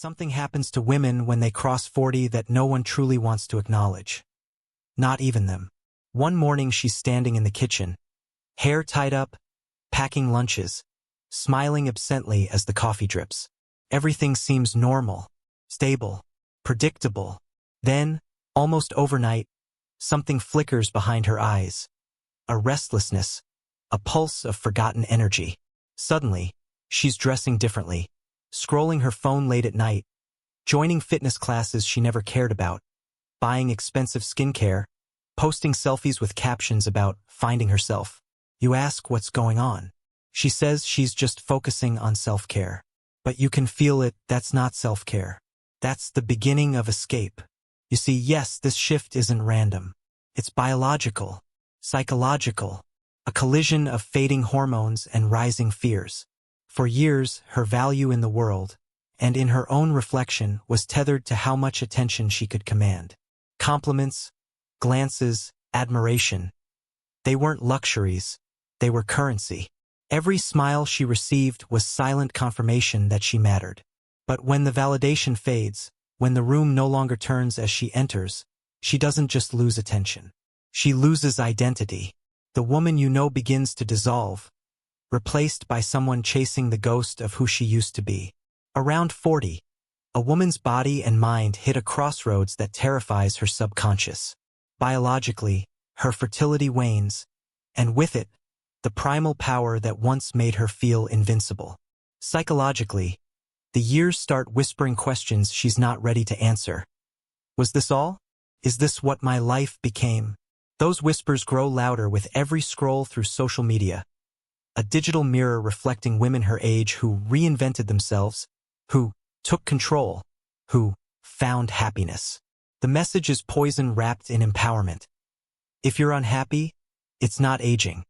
Something happens to women when they cross 40 that no one truly wants to acknowledge. Not even them. One morning she's standing in the kitchen, hair tied up, packing lunches, smiling absently as the coffee drips. Everything seems normal, stable, predictable. Then, almost overnight, something flickers behind her eyes. A restlessness, a pulse of forgotten energy. Suddenly, she's dressing differently, scrolling her phone late at night, joining fitness classes she never cared about, buying expensive skincare, posting selfies with captions about finding herself. You ask what's going on. She says she's just focusing on self-care. But you can feel it, that's not self-care. That's the beginning of escape. You see, yes, this shift isn't random. It's biological, psychological, a collision of fading hormones and rising fears. For years, her value in the world, and in her own reflection, was tethered to how much attention she could command. Compliments, glances, admiration. They weren't luxuries, they were currency. Every smile she received was silent confirmation that she mattered. But when the validation fades, when the room no longer turns as she enters, she doesn't just lose attention. She loses identity. The woman you know begins to dissolve, replaced by someone chasing the ghost of who she used to be. Around 40, a woman's body and mind hit a crossroads that terrifies her subconscious. Biologically, her fertility wanes, and with it, the primal power that once made her feel invincible. Psychologically, the years start whispering questions she's not ready to answer. Was this all? Is this what my life became? Those whispers grow louder with every scroll through social media. A digital mirror reflecting women her age who reinvented themselves, who took control, who found happiness. The message is poison wrapped in empowerment. If you're unhappy, it's not aging.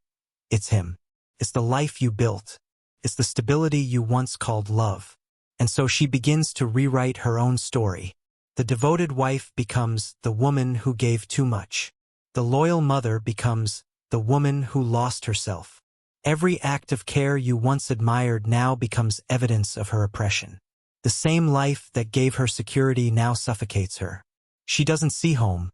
It's him. It's the life you built. It's the stability you once called love. And so she begins to rewrite her own story. The devoted wife becomes the woman who gave too much. The loyal mother becomes the woman who lost herself. Every act of care you once admired now becomes evidence of her oppression. The same life that gave her security now suffocates her. She doesn't see home.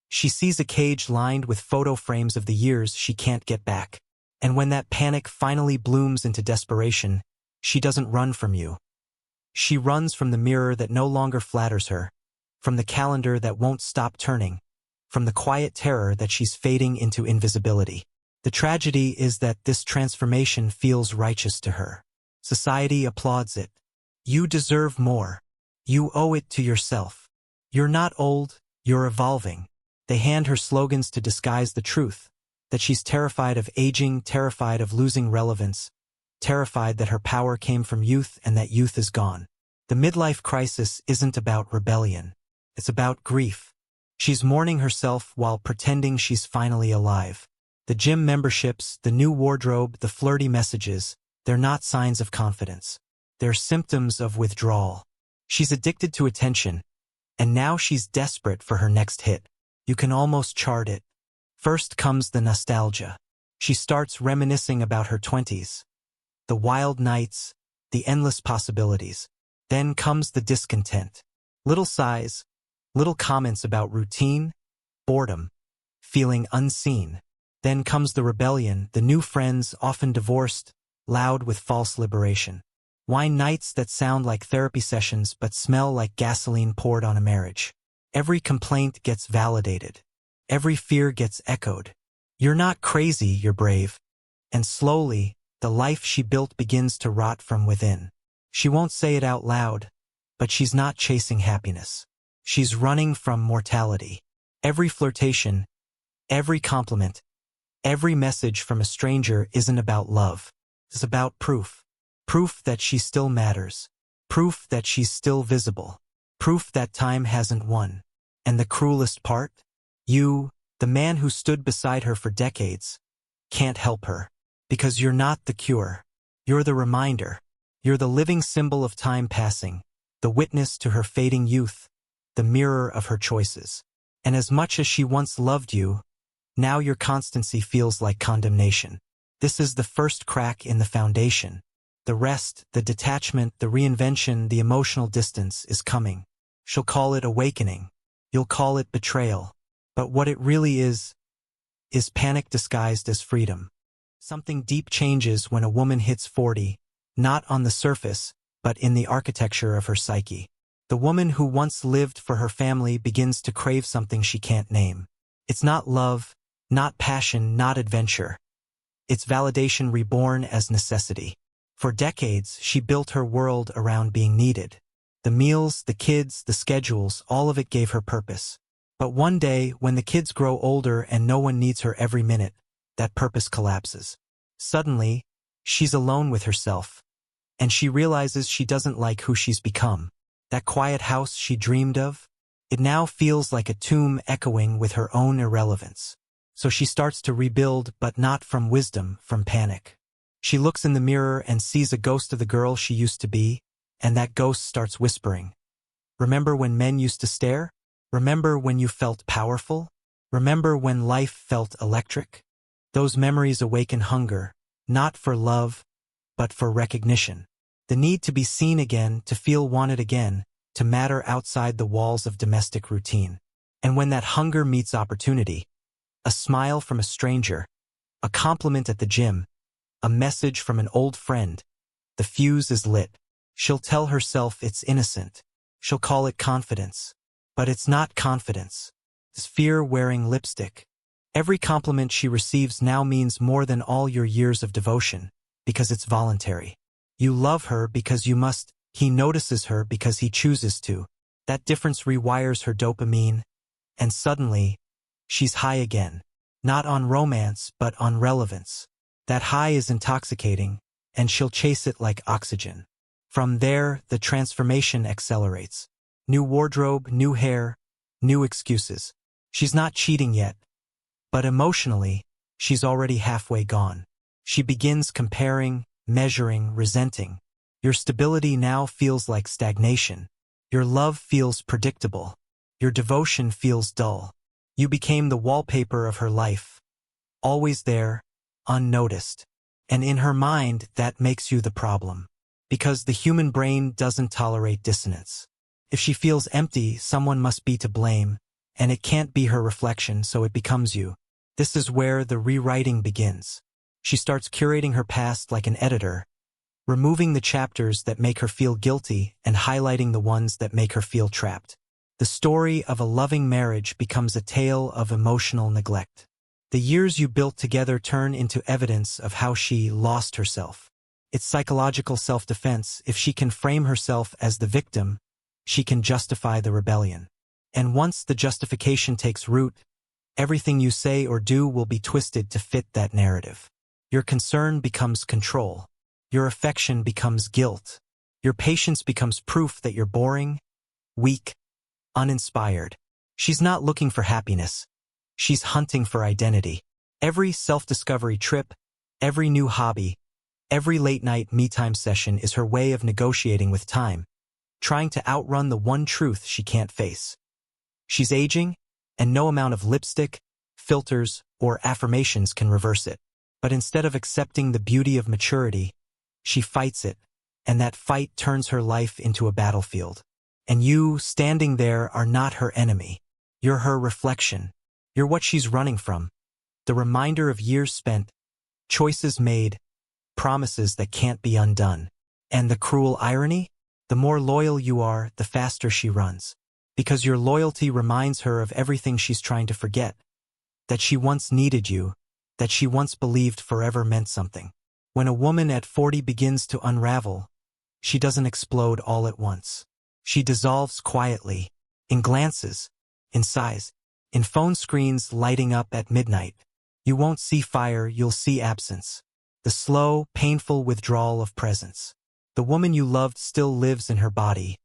She sees a cage lined with photo frames of the years she can't get back. And when that panic finally blooms into desperation, she doesn't run from you. She runs from the mirror that no longer flatters her, from the calendar that won't stop turning, from the quiet terror that she's fading into invisibility. The tragedy is that this transformation feels righteous to her. Society applauds it. You deserve more. You owe it to yourself. You're not old, you're evolving. They hand her slogans to disguise the truth, that she's terrified of aging, terrified of losing relevance, terrified that her power came from youth and that youth is gone. The midlife crisis isn't about rebellion. It's about grief. She's mourning herself while pretending she's finally alive. The gym memberships, the new wardrobe, the flirty messages, they're not signs of confidence. They're symptoms of withdrawal. She's addicted to attention, and now she's desperate for her next hit. You can almost chart it. First comes the nostalgia. She starts reminiscing about her 20s. The wild nights, the endless possibilities. Then comes the discontent. Little sighs, little comments about routine, boredom, feeling unseen. Then comes the rebellion, the new friends, often divorced, loud with false liberation. Wine nights that sound like therapy sessions but smell like gasoline poured on a marriage. Every complaint gets validated. Every fear gets echoed. You're not crazy, you're brave. And slowly, the life she built begins to rot from within. She won't say it out loud, but she's not chasing happiness. She's running from mortality. Every flirtation, every compliment, every message from a stranger isn't about love. It's about proof. Proof that she still matters. Proof that she's still visible. Proof that time hasn't won. And the cruelest part? You, the man who stood beside her for decades, can't help her. Because you're not the cure. You're the reminder. You're the living symbol of time passing, the witness to her fading youth, the mirror of her choices. And as much as she once loved you, now your constancy feels like condemnation. This is the first crack in the foundation. The rest, the detachment, the reinvention, the emotional distance is coming. She'll call it awakening. You'll call it betrayal. But what it really is panic disguised as freedom. Something deep changes when a woman hits 40, not on the surface, but in the architecture of her psyche. The woman who once lived for her family begins to crave something she can't name. It's not love, not passion, not adventure. It's validation reborn as necessity. For decades, she built her world around being needed. The meals, the kids, the schedules, all of it gave her purpose. But one day, when the kids grow older and no one needs her every minute, that purpose collapses. Suddenly, she's alone with herself. And she realizes she doesn't like who she's become. That quiet house she dreamed of, it now feels like a tomb echoing with her own irrelevance. So she starts to rebuild, but not from wisdom, from panic. She looks in the mirror and sees a ghost of the girl she used to be, and that ghost starts whispering. Remember when men used to stare? Remember when you felt powerful? Remember when life felt electric? Those memories awaken hunger, not for love, but for recognition. The need to be seen again, to feel wanted again, to matter outside the walls of domestic routine. And when that hunger meets opportunity, a smile from a stranger, a compliment at the gym, a message from an old friend, the fuse is lit. She'll tell herself it's innocent. She'll call it confidence. But it's not confidence. It's fear wearing lipstick. Every compliment she receives now means more than all your years of devotion, because it's voluntary. You love her because you must. He notices her because he chooses to. That difference rewires her dopamine, and suddenly, she's high again. Not on romance, but on relevance. That high is intoxicating, and she'll chase it like oxygen. From there, the transformation accelerates. New wardrobe, new hair, new excuses. She's not cheating yet, but emotionally, she's already halfway gone. She begins comparing, measuring, resenting. Your stability now feels like stagnation. Your love feels predictable. Your devotion feels dull. You became the wallpaper of her life. Always there, unnoticed. And in her mind, that makes you the problem. Because the human brain doesn't tolerate dissonance. If she feels empty, someone must be to blame, and it can't be her reflection, so it becomes you. This is where the rewriting begins. She starts curating her past like an editor, removing the chapters that make her feel guilty and highlighting the ones that make her feel trapped. The story of a loving marriage becomes a tale of emotional neglect. The years you built together turn into evidence of how she lost herself. It's psychological self-defense. If she can frame herself as the victim, she can justify the rebellion. And once the justification takes root, everything you say or do will be twisted to fit that narrative. Your concern becomes control. Your affection becomes guilt. Your patience becomes proof that you're boring, weak, uninspired. She's not looking for happiness. She's hunting for identity. Every self-discovery trip, every new hobby, every late-night me-time session is her way of negotiating with time, trying to outrun the one truth she can't face. She's aging, and no amount of lipstick, filters, or affirmations can reverse it. But instead of accepting the beauty of maturity, she fights it, and that fight turns her life into a battlefield. And you, standing there, are not her enemy. You're her reflection. You're what she's running from. The reminder of years spent, choices made, promises that can't be undone. And the cruel irony? The more loyal you are, the faster she runs. Because your loyalty reminds her of everything she's trying to forget. That she once needed you, that she once believed forever meant something. When a woman at 40 begins to unravel, she doesn't explode all at once. She dissolves quietly, in glances, in sighs, in phone screens lighting up at midnight. You won't see fire, you'll see absence. The slow, painful withdrawal of presence. The woman you loved still lives in her body,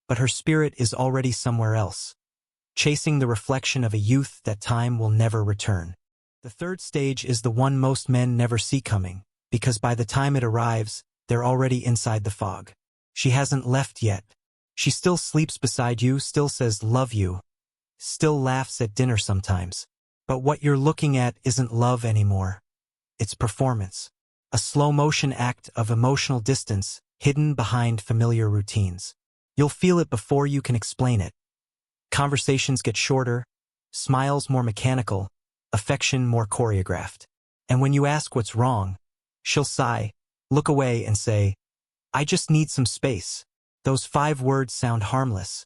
but her spirit is already somewhere else, chasing the reflection of a youth that time will never return. The third stage is the one most men never see coming, because by the time it arrives, they're already inside the fog. She hasn't left yet. She still sleeps beside you, still says love you, still laughs at dinner sometimes. But what you're looking at isn't love anymore. It's performance. a slow-motion act of emotional distance hidden behind familiar routines. You'll feel it before you can explain it. Conversations get shorter, smiles more mechanical, affection more choreographed. And when you ask what's wrong, she'll sigh, look away and say, "I just need some space." Those 5 words sound harmless,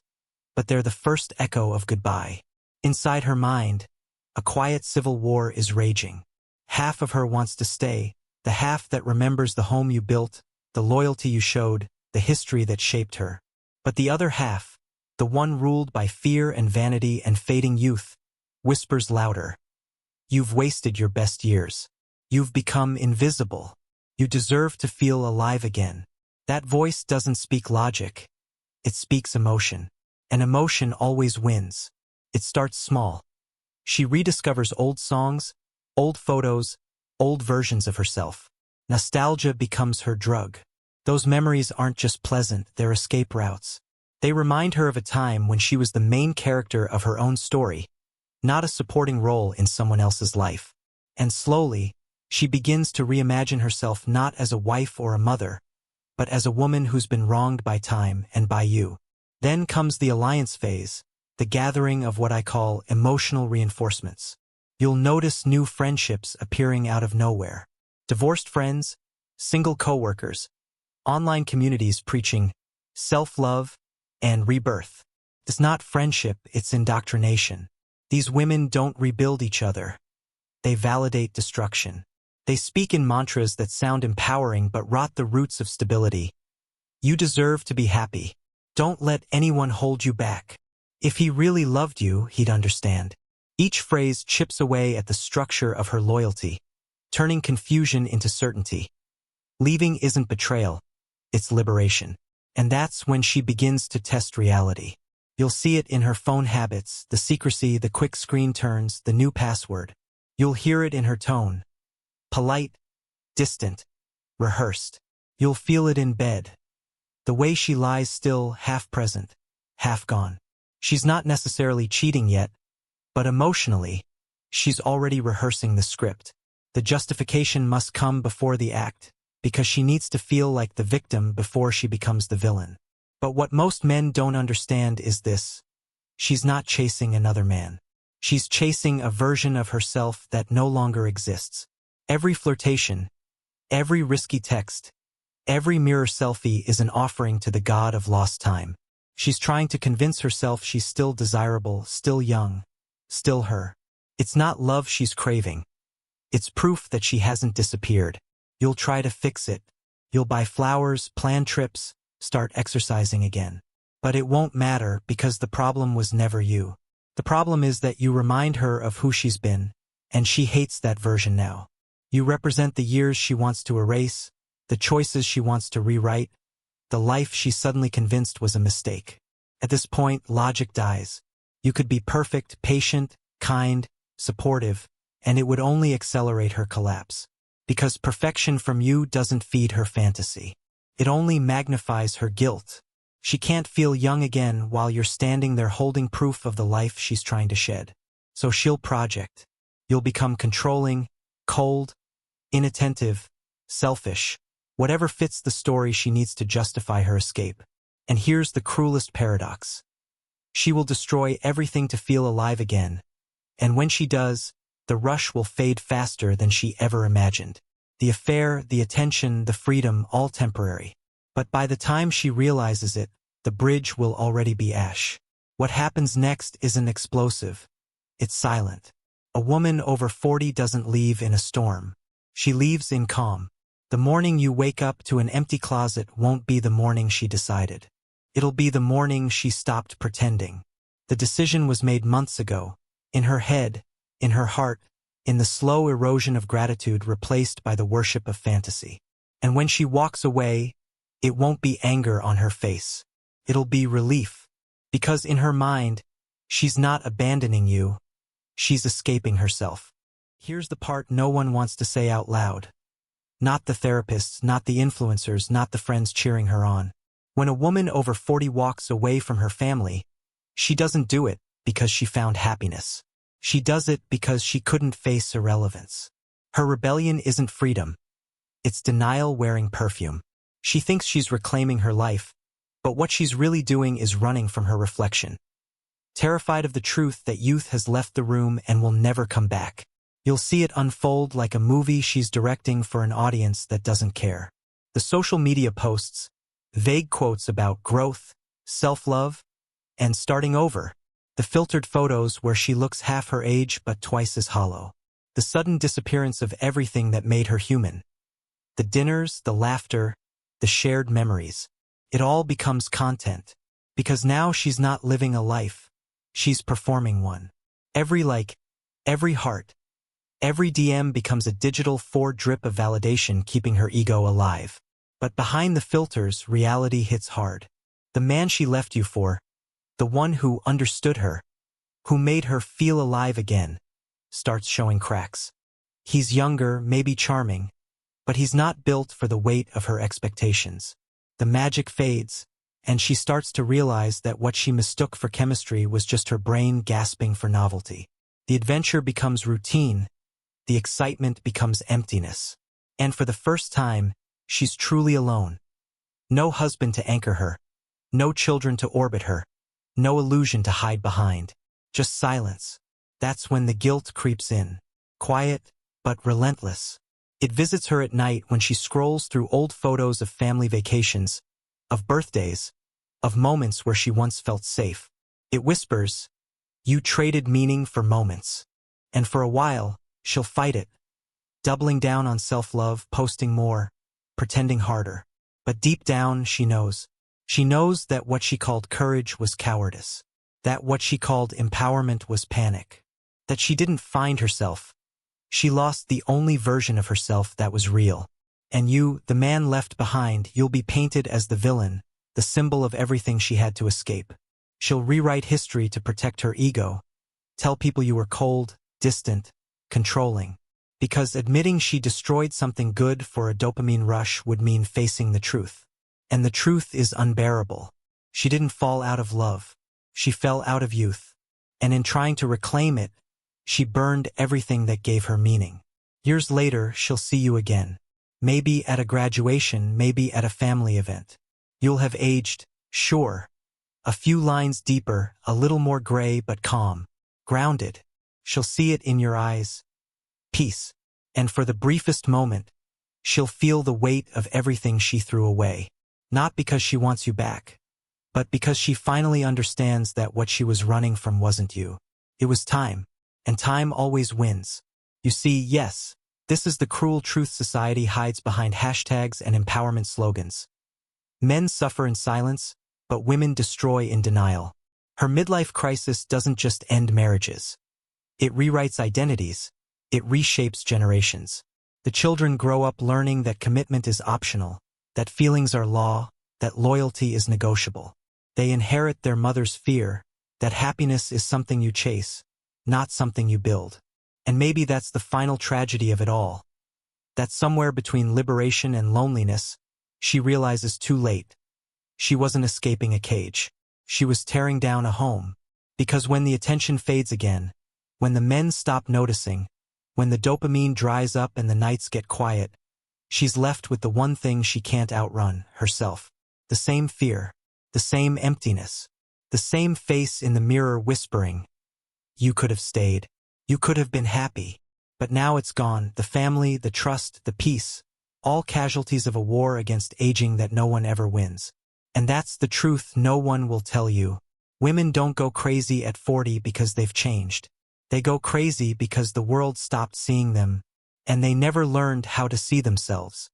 but they're the first echo of goodbye. Inside her mind, a quiet civil war is raging. Half of her wants to stay, the half that remembers the home you built, the loyalty you showed, the history that shaped her. But the other half, the one ruled by fear and vanity and fading youth, whispers louder. You've wasted your best years. You've become invisible. You deserve to feel alive again. That voice doesn't speak logic. It speaks emotion. And emotion always wins. It starts small. She rediscovers old songs, old photos, old versions of herself. Nostalgia becomes her drug. Those memories aren't just pleasant, they're escape routes. They remind her of a time when she was the main character of her own story, not a supporting role in someone else's life. And slowly, she begins to reimagine herself not as a wife or a mother, but as a woman who's been wronged by time and by you. Then comes the alliance phase, the gathering of what I call emotional reinforcements. You'll notice new friendships appearing out of nowhere. Divorced friends, single coworkers, online communities preaching self-love and rebirth. It's not friendship, it's indoctrination. These women don't rebuild each other. They validate destruction. They speak in mantras that sound empowering but rot the roots of stability. You deserve to be happy. Don't let anyone hold you back. If he really loved you, he'd understand. Each phrase chips away at the structure of her loyalty, turning confusion into certainty. Leaving isn't betrayal, it's liberation. And that's when she begins to test reality. You'll see it in her phone habits, the secrecy, the quick screen turns, the new password. You'll hear it in her tone. Polite, distant, rehearsed. You'll feel it in bed. The way she lies still, half present, half gone. She's not necessarily cheating yet, but emotionally, she's already rehearsing the script. The justification must come before the act, because she needs to feel like the victim before she becomes the villain. But what most men don't understand is this. She's not chasing another man. She's chasing a version of herself that no longer exists. Every flirtation, every risky text, every mirror selfie is an offering to the god of lost time. She's trying to convince herself she's still desirable, still young, still her. It's not love she's craving. It's proof that she hasn't disappeared. You'll try to fix it. You'll buy flowers, plan trips, start exercising again. But it won't matter because the problem was never you. The problem is that you remind her of who she's been, and she hates that version now. You represent the years she wants to erase, the choices she wants to rewrite, the life she's suddenly convinced was a mistake. At this point, logic dies. You could be perfect, patient, kind, supportive, and it would only accelerate her collapse. Because perfection from you doesn't feed her fantasy. It only magnifies her guilt. She can't feel young again while you're standing there holding proof of the life she's trying to shed. So she'll project. You'll become controlling, cold, inattentive, selfish, whatever fits the story she needs to justify her escape. And here's the cruelest paradox. She will destroy everything to feel alive again. And when she does, the rush will fade faster than she ever imagined. The affair, the attention, the freedom, all temporary. But by the time she realizes it, the bridge will already be ash. What happens next isn't explosive. It's silent. A woman over 40 doesn't leave in a storm. She leaves in calm. The morning you wake up to an empty closet won't be the morning she decided. It'll be the morning she stopped pretending. The decision was made months ago, in her head, in her heart, in the slow erosion of gratitude replaced by the worship of fantasy. And when she walks away, it won't be anger on her face. It'll be relief. Because in her mind, she's not abandoning you. She's escaping herself. Here's the part no one wants to say out loud. Not the therapists, not the influencers, not the friends cheering her on. When a woman over 40 walks away from her family, she doesn't do it because she found happiness. She does it because she couldn't face irrelevance. Her rebellion isn't freedom. It's denial wearing perfume. She thinks she's reclaiming her life, but what she's really doing is running from her reflection. Terrified of the truth that youth has left the room and will never come back. You'll see it unfold like a movie she's directing for an audience that doesn't care. The social media posts, vague quotes about growth, self-love, and starting over. The filtered photos where she looks half her age but twice as hollow. The sudden disappearance of everything that made her human. The dinners, the laughter, the shared memories. It all becomes content. Because now she's not living a life. She's performing one. Every like, every heart, every DM becomes a digital drip of validation keeping her ego alive. But behind the filters, reality hits hard. The man she left you for, the one who understood her, who made her feel alive again, starts showing cracks. He's younger, maybe charming, but he's not built for the weight of her expectations. The magic fades, and she starts to realize that what she mistook for chemistry was just her brain gasping for novelty. The adventure becomes routine, the excitement becomes emptiness. And for the first time, she's truly alone. No husband to anchor her, no children to orbit her, no illusion to hide behind, just silence. That's when the guilt creeps in, quiet but relentless. It visits her at night when she scrolls through old photos of family vacations, of birthdays, of moments where she once felt safe. It whispers, "You traded meaning for moments." And for a while, she'll fight it, doubling down on self-love, posting more, pretending harder. But deep down, she knows. She knows that what she called courage was cowardice, that what she called empowerment was panic, that she didn't find herself. She lost the only version of herself that was real. And you, the man left behind, you'll be painted as the villain, the symbol of everything she had to escape. She'll rewrite history to protect her ego, tell people you were cold, distant, controlling. Because admitting she destroyed something good for a dopamine rush would mean facing the truth. And the truth is unbearable. She didn't fall out of love. She fell out of youth. And in trying to reclaim it, she burned everything that gave her meaning. Years later, she'll see you again. Maybe at a graduation, maybe at a family event. You'll have aged, sure. A few lines deeper, a little more gray but calm. Grounded. She'll see it in your eyes. Peace. And for the briefest moment, she'll feel the weight of everything she threw away. Not because she wants you back, but because she finally understands that what she was running from wasn't you. It was time. And time always wins. You see, yes, this is the cruel truth society hides behind hashtags and empowerment slogans. Men suffer in silence, but women destroy in denial. Her midlife crisis doesn't just end marriages. It rewrites identities. It reshapes generations. The children grow up learning that commitment is optional, that feelings are law, that loyalty is negotiable. They inherit their mother's fear, that happiness is something you chase, not something you build. And maybe that's the final tragedy of it all. That somewhere between liberation and loneliness, she realizes too late. She wasn't escaping a cage. She was tearing down a home. Because when the attention fades again, when the men stop noticing, when the dopamine dries up and the nights get quiet, she's left with the one thing she can't outrun, herself. The same fear, the same emptiness, the same face in the mirror whispering, "You could have stayed. You could have been happy." But now it's gone, the family, the trust, the peace, all casualties of a war against aging that no one ever wins. And that's the truth no one will tell you. Women don't go crazy at 40 because they've changed. They go crazy because the world stopped seeing them, and they never learned how to see themselves.